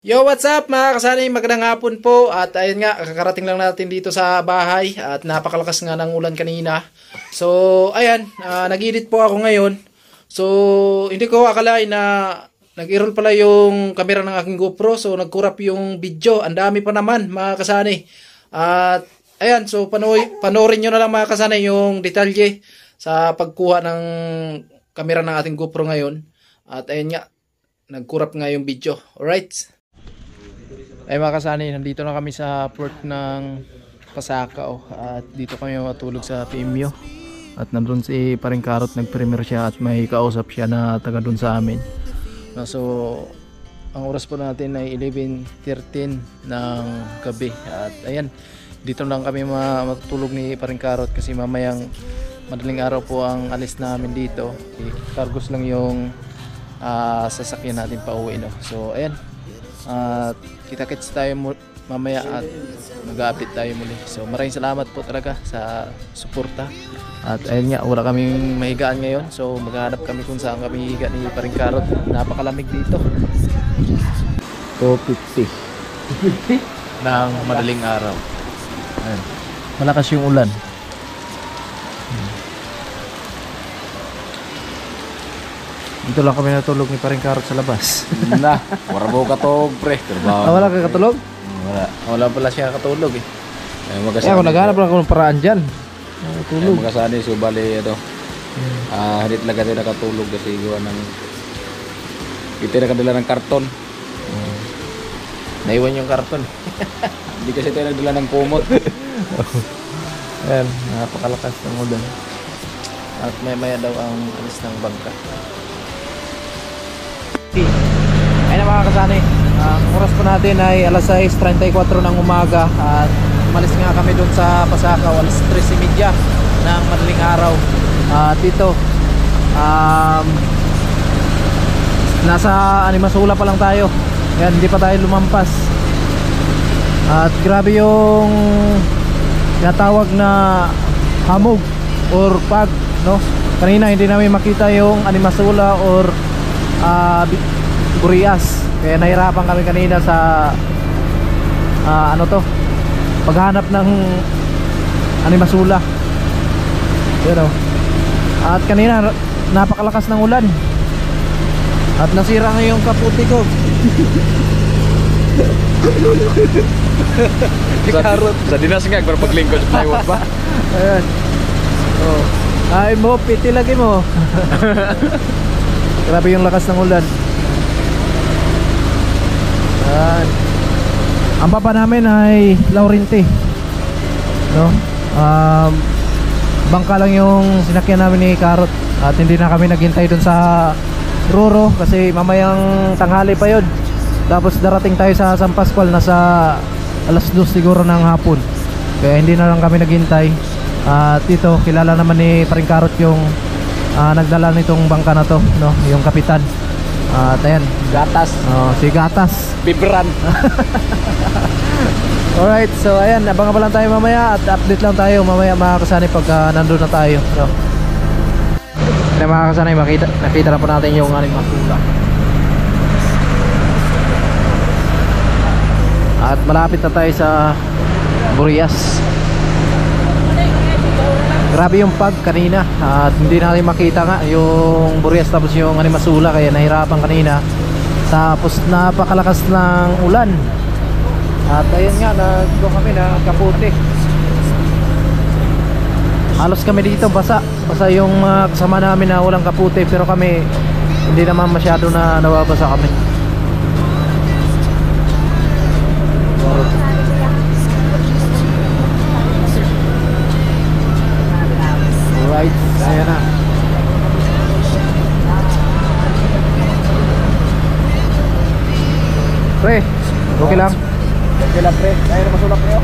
Yo, what's up mga kasani? Magandang hapon po. At ayun nga, kakarating lang natin dito sa bahay at napakalakas nga ng ulan kanina. So, ayan, nag-edit po ako ngayon. So, hindi ko akalain na nag-i-roll pala yung camera ng aking GoPro. So, nagkurap yung video. Ang dami pa naman mga kasani. At ayan, so panoorin nyo na lang mga kasani yung detalye sa pagkuha ng camera ng ating GoPro ngayon. At ayun nga, nagkurap nga yung video. Alright? Ay mga kasani, nandito na kami sa port ng Pasakaw at dito kami matulog sa PMU at nandun si Paring Karot, nag-premiere siya at may kausap siya na taga dun sa amin. So ang oras po natin ay 11:13 ng gabi at ayan, dito lang kami matutulog ni Paring Karot kasi mamayang madaling araw po ang alis namin dito. Cargos lang yung sasakyan natin pa uwi, no? So ayan, at kita-kits tayo mamaya at mag-update tayo muli. So maraming salamat po talaga sa suporta. At ayun nga, wala kaming mahigaan ngayon. So maghahanap kami kung saan kami higa ni Paring Karot. Napakalamig dito. 2:50 ng madaling araw. Ayun, malakas yung ulan. Dito lang kami natulog ni Paring Karot sa labas. Na, warabo katog pre. Wala ka katulog? Wala pala siya katulog eh. Kaya ako naghanap lang ako ng paraan dyan. Tulog. Makasani, so bali ito. Hindi talaga tayo nakatulog kasi gawa ng hindi nakadala ng karton. Naiwan yung karton. Hindi kasi tayo nagdala ng kumot. Ayan, napakalakas ng ulan. At maya daw ang alis ng bangka. Ayun na mga kasani, ang oras po natin ay alas 6:34 ng umaga at umalis nga kami dun sa Pasakaw alas 3:30 ng madaling araw. At dito nasa Animasula pa lang tayo. Yan, hindi pa tayo lumampas. At grabe yung natawag na hamog or pag, no? Kanina hindi namin makita yung Animasula or Burias, kaya nahirapan kami kanina sa ano to, paghanap ng Animasula. Yun, oh. At kanina napakalakas ng ulan at nasira nga yung kaputi ko. Karot sa dinas nga para paglingkod sa plywood pa. Ayan, oh. Ay mo, piti lagi mo. Grabe yung lakas ng ulan. Ayan. Ang papa namin ay Laurente, no? Bangka lang yung sinakyan namin ni Karot at hindi na kami naghintay dun sa Roro kasi mamayang tanghali pa yun. Tapos darating tayo sa San Pascual na sa alas 2 siguro ng hapon. Kaya hindi na lang kami naghintay. At dito kilala naman ni Paring Karot yung nagdala nitong bangka na to, no? Yung kapitan. At ayan, Gatas. si Gatas Bibran. Alright, so ayan, abangan pa lang tayo mamaya at update lang tayo mamaya mga kasani pag nandun na tayo, no? Kaya mga kasani, nakita na po natin yung Animasula. At malapit na tayo sa Burias. Grabe yung pag kanina at hindi natin makita nga yung Burias tapos yung Animasula, kaya nahirapan kanina. Tapos napakalakas ng ulan. At ayun nga, nagdo kami na kaputi. Halos kami dito basa yung mga kasama namin na walang kaputi, pero kami hindi naman masyado na nawabasa kami. Alright, ayan na. Pre, okay lang? Okay lang pre. Tayo na masulak pre.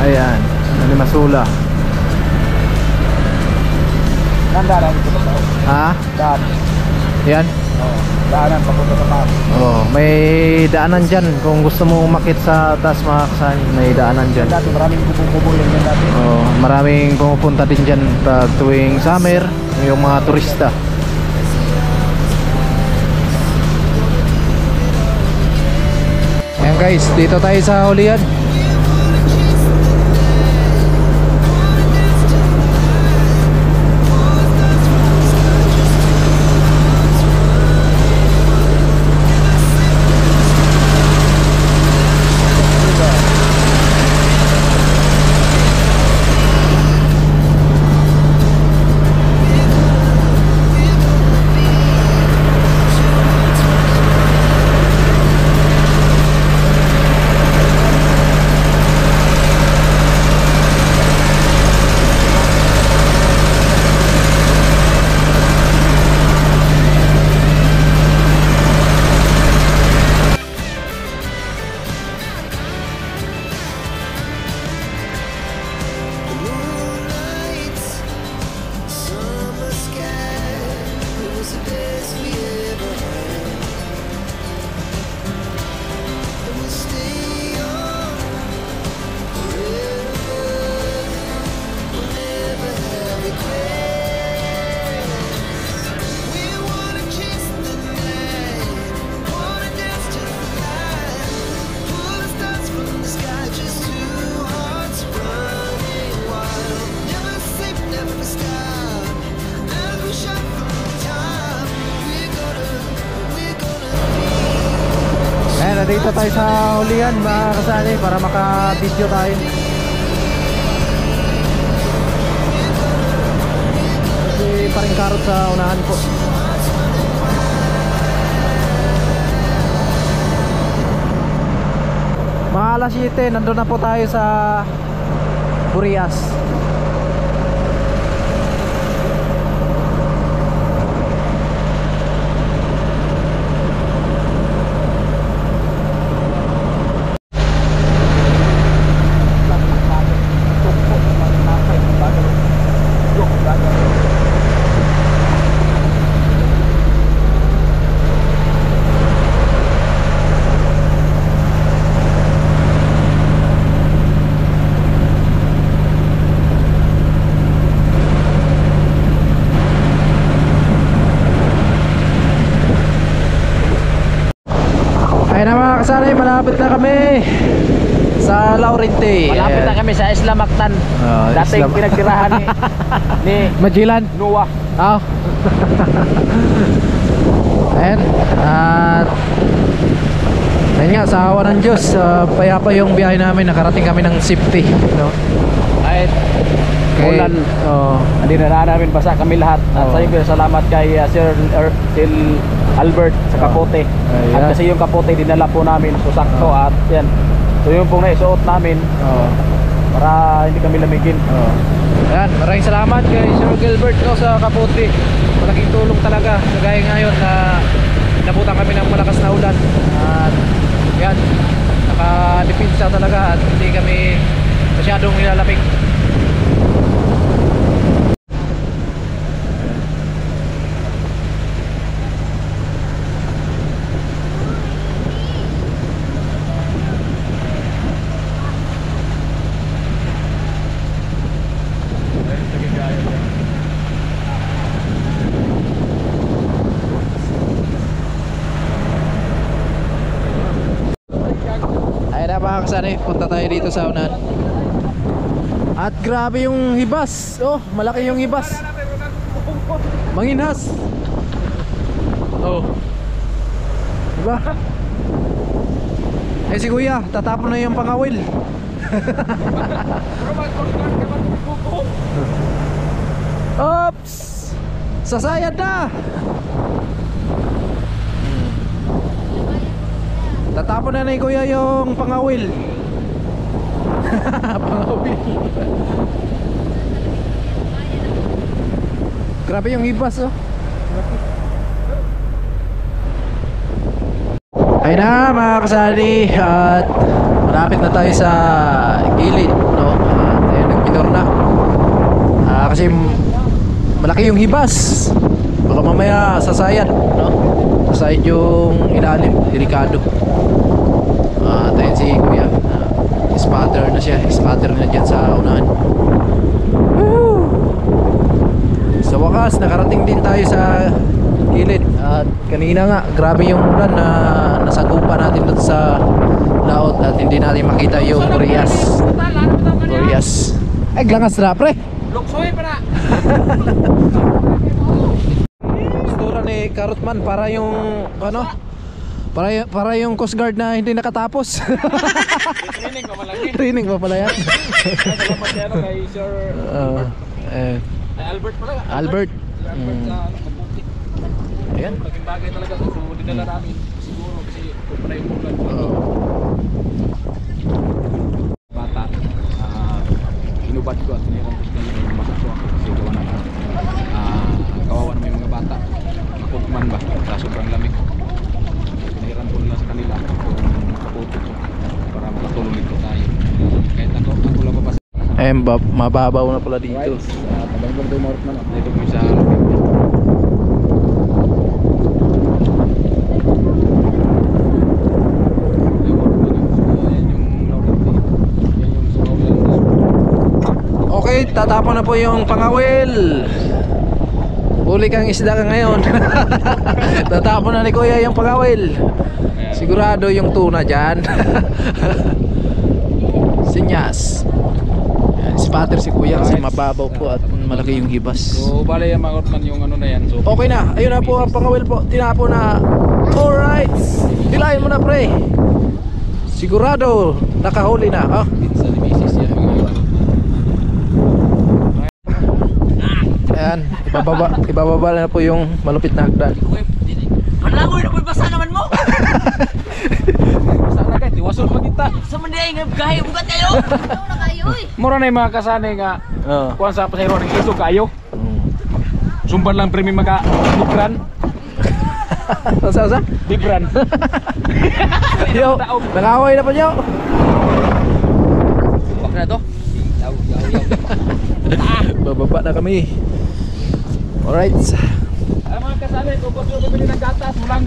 Ayan, Animasula. Nandaran ito ba? Ha? Daan. Yan? Oo. Daanan papunta sa taas. Oh, may daanan dyan. Kung gusto mo umakit sa taas mga kasani, may daanan dyan. Dati maraming kubo-kubo yan dati. Oh, maraming pumupunta din dyan pag tuwing summer, yung mga turista. Guys, dito tayo sa hulihan. Nandito tayo sa hulihan mga kasali para maka-video tayo. Kasi paring karot sa unahan po. Mga alas 7, nandun na po tayo sa Burias. Ayun na mga kasali, malapit na kami sa Laurente. Malapit na kami sa Isla Mactan. Dating Isla- pinagtirahan ni Magellan. Noah. Oh. Ayan. At ayun nga, sa awa ng Diyos, payapa yung biyahe namin. Nakarating kami ng safety, no? Kahit ulan, hindi na namin basa kami lahat. At sa iyo, salamat kay Sir Albert sa kapote. At kasi yung kapote dinala po namin, so sakto. At yan, so yung pong naisuot namin para hindi kami lamigin. Ayan, maraming salamat kay Sir Gilbert, no, sa kapote. Malaking tulong talaga. Kagaya ngayon na nabutan kami ng malakas na ulan. At yan, naka-depensa talaga at hindi kami masyadong nilalamig. Mga kasani, punta tayo dito sa unahan. At grabe yung hibas. Oh, malaki yung hibas. Manginhas. Oh. Diba? Eh si kuya, tatapon na yung pangawil. Oops! Sasayad na! Tatapon na ni kuya yung pangawil. Pangawil. Grabe yung ibas, oh. Ayun na mga kasali, at malapit na tayo sa gilid, no? At ayun, nagpinor na. Kasi malaki yung hibas. Baka mamaya sasayad, no? Sasayad yung ilalim, delikado. Tayo si kuya, spatter na siya, spatter na dyan sa unahan. Woo! Sa wakas nakarating din tayo sa gilid. At kanina nga, grabe yung ulan na nasagupa natin doon sa Naglangas na, pre. Luksoy pa na. Postura ni Karotman para yung ano? Para yung Coast Guard na hindi nakatapos. Training pa malaki. Training pa pala yan. Salamat kay Sir Albert pala. Albert. Albert sa Kaputi. Ayan. Laking bagay talaga. So dinala namin siguro kasi para yung ulan. Bata. Inubad ko at tinirang ko yung masakto ako kasi gawa na kawawa naman yung mga bata. Makutman ba? Sa sobrang lamig. Pinahiran ko nila sa kanila yung Kaputi ko para makatulong dito tayo. Kahit ako lang pa. Ayun, mababaw na pala dito. Tabang ko tayo marot man. Dito ko sa Okay, tatapon na po yung pangawil. Huli kang isda ka ngayon. Tatapon na ni Kuya yung pangawil. Sigurado yung tuna dyan. Sinyas. Yan, spatter si Kuya kasi mababaw po at malaki yung hibas. so bale yung mga man yung ano na yan. So Okay na, ayun na po ang pangawil po. Tinapon na. Alright, hilahin mo na, pre. Sigurado nakahuli na. Oh. sa misis yan mga Ayan, ibababa na po yung malupit na hagdan. Manlangoy na po basa naman mo. sana kahit iwason pa kita. Sa manday nga gahi bugat kayo. Ano na kayo eh. Mura na yung mga kasanay nga kuhan sa pasayro ng iso kayo. Sumban lang premi maka libran. Sa? Libran. Yo, nangaway na po nyo. Bak na to. Bababa na kami. Alright. Ay mga kasanay, kung gusto nyo bumili ng gatas, mulang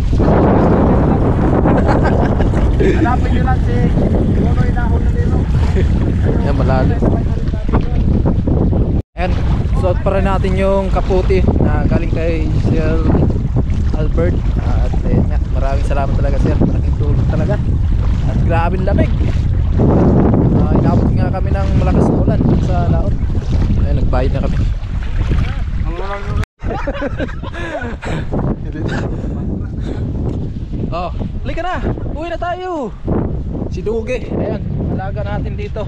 hanapin nyo lang si Monoy Nahon na dito. Yan, malalim. Ayan, suot pa rin natin yung kaputi na galing kay Sir Albert. At ayun nga, maraming salamat talaga, Sir. Malaking tulong talaga. At grabe lamig. Inabot nga kami ng malakas na ulan sa laot. Ayun, nagbayad na kami. Oh, halika na. Uwi na tayo. Si Duge, ayan, alaga natin dito.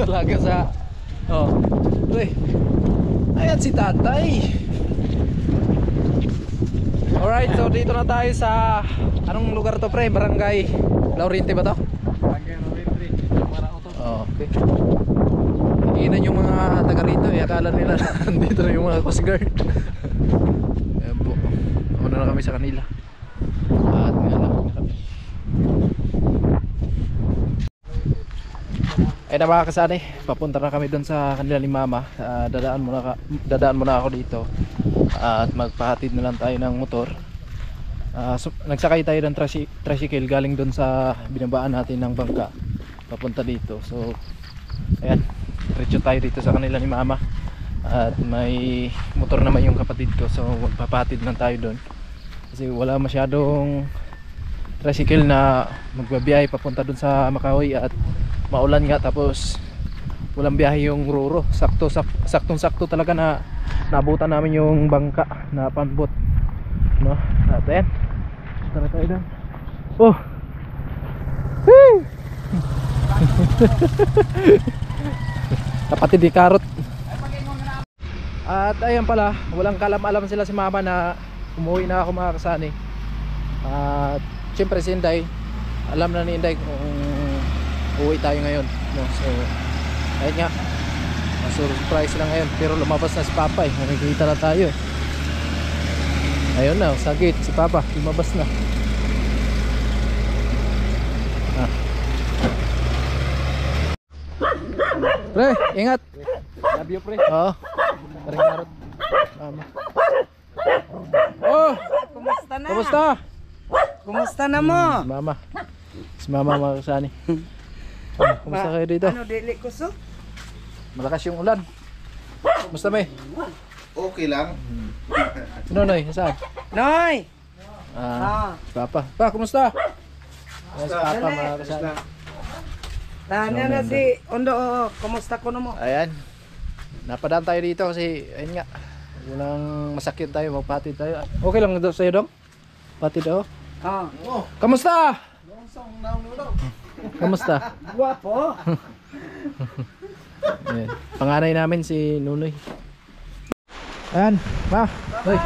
Alaga sa uy. Ayan si Tatay. Alright, so dito na tayo sa anong lugar to, pre? Barangay Laurente ba to? Oh, okay. Iinan yung mga taga rito, akala nila dito na yung mga Coast Guard. Ayan po. Una na kami sa kanila. At nga lang kami. Ay na mga kasani, papunta na kami doon sa kanila ni Mama. Dadaan muna ako dito. At magpahatid na lang tayo ng motor. Nagsakay tayo ng tricycle galing doon sa binabaan natin ng bangka papunta dito. So ayan, diretso tayo dito sa kanila ni Mama. At may motor naman yung kapatid ko, so magpapahatid lang tayo doon kasi wala masyadong tricycle na magbabiyahe papunta doon sa Makahoy at maulan nga, tapos walang biyahe yung Ruro. Saktong-sakto talaga na naabutan namin yung bangka na panbot, no? At ayan, tara tayo doon. Oh, kapatid ni Karot. At ayan pala, walang kalam-alam sila si Mama na umuwi na ako, mga kasani. At syempre si Inday, alam na ni Inday kung uwi tayo ngayon, no? So ayun nga, surprise lang ngayon. Pero lumabas na si Papa eh, nakikita na tayo. Ayun na, sa gate si Papa, lumabas na. Pre, ingat. Love you, pre. Oo. Paring Karot. Mama. Oh, Kumusta na? kumusta? Kumusta na mo? Mama. Si Mama, mga kasani. Kumusta kayo dito? Ano dili kuso? Malakas yung ulan. Kumusta, May? Okay lang. Si Nonoy, saan? Noy. Si Papa. Pa, kumusta? Ayan si Papa, mga kasani. Tanya na si Ondo, kumusta ko mo? Ayan. Napadaan tayo dito kasi ayun nga. Walang masakit tayo, magpatid tayo. Okay lang daw sa'yo, Dong? Patid daw? Kamusta? Kamusta? Guwapo. Ayan. Panganay namin si Nunoy. Ayan, ma. Hoy.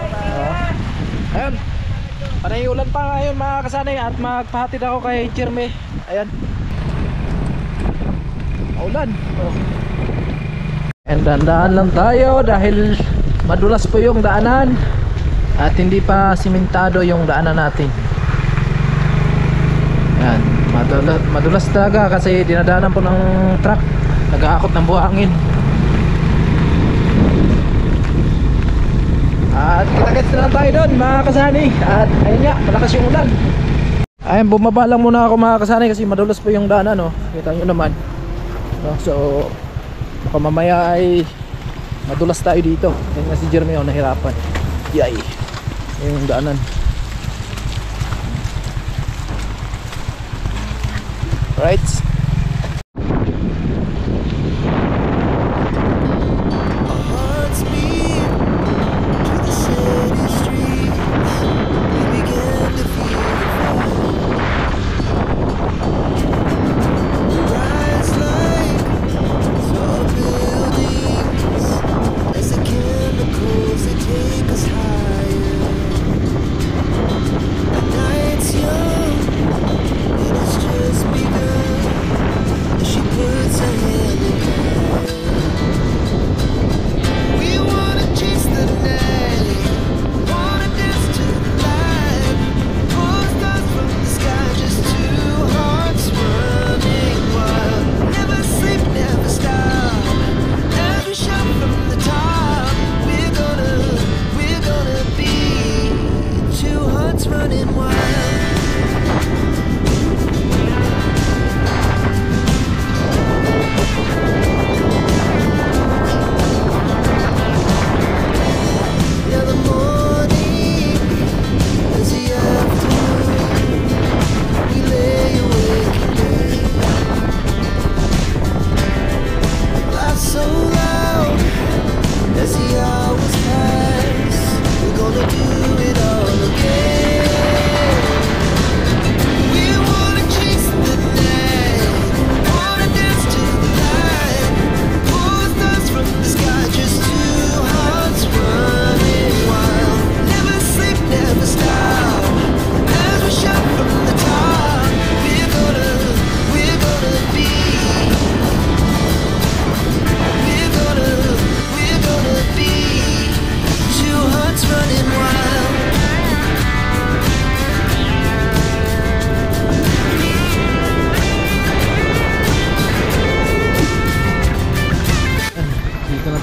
Ayan. Panay ulan pa ngayon mga kasanay at magpahatid ako kay Jerme. Ayan. Ulan. Oh. And dandaan lang tayo dahil madulas po yung daanan at hindi pa simentado yung daanan natin. Ayan. Madulas talaga kasi dinadaanan po ng truck. Nag-aakot ng buhangin. At kita-kits na lang tayo doon mga kasani. At ayun nga, malakas yung ulan. Ayun, bumaba lang muna ako mga kasani kasi madulas po yung daanan, no? Kita nyo naman, no? So baka mamaya ay madulas tayo dito. Ayun nga si Jeremy, oh, nahirapan. Yay, yung daanan. Right.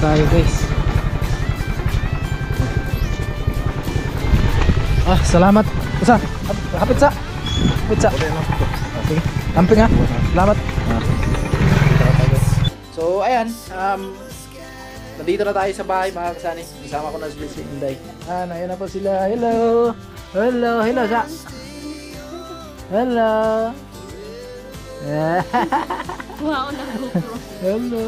Tayo guys. Salamat. Usa, hapit sa. Sige. Camping ha. Salamat. So ayan, nandito na tayo sa bahay mga kasani. Kasama ko na si Inday. Ayan na po sila. Hello. Hello sa. Hello. Wow, nag-GoPro. Hello.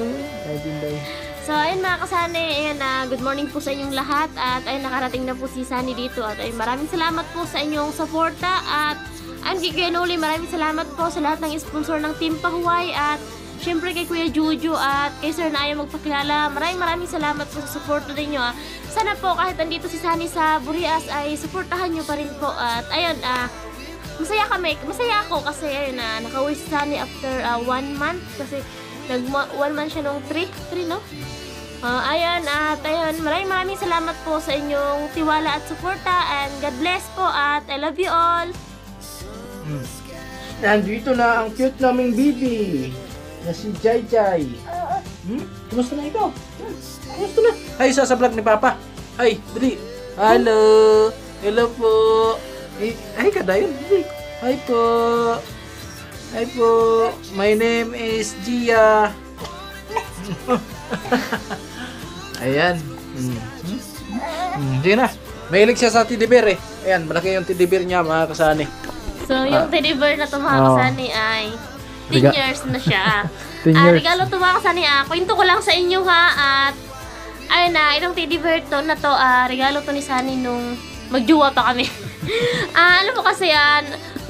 Ay, Inday. So, ayun mga kasani, ayun, good morning po sa inyong lahat at ayun, nakarating na po si Sunny dito at ayun, maraming salamat po sa inyong suporta at ayun, kay Kuya Noli, maraming salamat po sa lahat ng sponsor ng Team Pahuway at syempre kay Kuya Juju at kay Sir na ayaw magpakilala. Maraming salamat po sa suporta ninyo. Sana po kahit andito si Sunny sa Burias ay suportahan nyo pa rin po at ayun, masaya ako kasi ayun, nakauwi si Sunny after 1 month kasi nag 1 month siya nung 3 no? Ayun, at ayun, maraming salamat po sa inyong tiwala at suporta and God bless po at I love you all. Nandito na ang cute naming bibi na si Jai Jai. Kumusta na ito? Kumusta na? Ay, sa vlog ni Papa. Ay, dali. Hello. Hello po. Ay, kadayon. Hi po. Hi po. My name is Gia. Ayan. Sige na. Mahilig siya sa teddy bear eh. Ayan, malaki yung teddy bear niya mga kasani. So, yung teddy bear na ito mga kasani ay 10 years na siya. 10 years. Regalo to mga kasani. Kwento ko lang sa inyo ha. At ayun na, itong teddy bear to na to, regalo to ni Sunny nung magjuwa pa kami. Alam mo kasi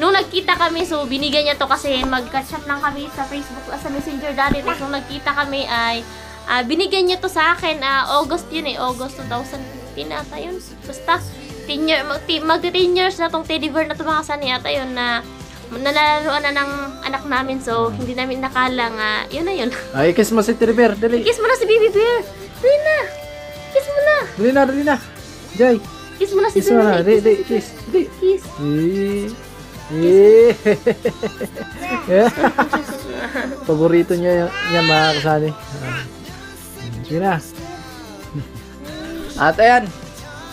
nung nagkita kami, so binigyan niya to kasi mag-chat lang kami sa Facebook, sa Messenger dati. Tapos nung nagkita kami ay binigyan niya to sa akin. August yun August 2015 ata yun. Basta 10 years, magti-10 years na tong teddy bear na to mga kasani. Ata yun na nalalaroan na ng anak namin, so hindi namin nakala nga, yun na yun. Ay, kiss mo si Teddy Bear, dali. Kiss mo na si Baby Bear. Dali na. Kiss mo na. Dali na. Jay. Kiss mo na si Kiss mo na. Baby. Dali, kiss. Dali. Kiss. Paborito niya yan mga kasani. Sige na. At ayan,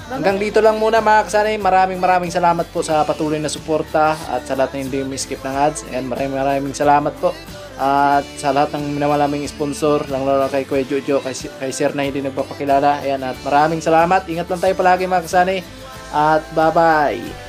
hanggang dito lang muna mga kasani. Maraming salamat po sa patuloy na suporta at sa lahat na hindi skip ng ads. Ayan, maraming salamat po. At sa lahat ng minamalaming sponsor, lang lalo kay Kuya Jojo, kay Sir na hindi nagpapakilala. Ayan, at maraming salamat. Ingat lang tayo palagi mga kasani. At bye-bye.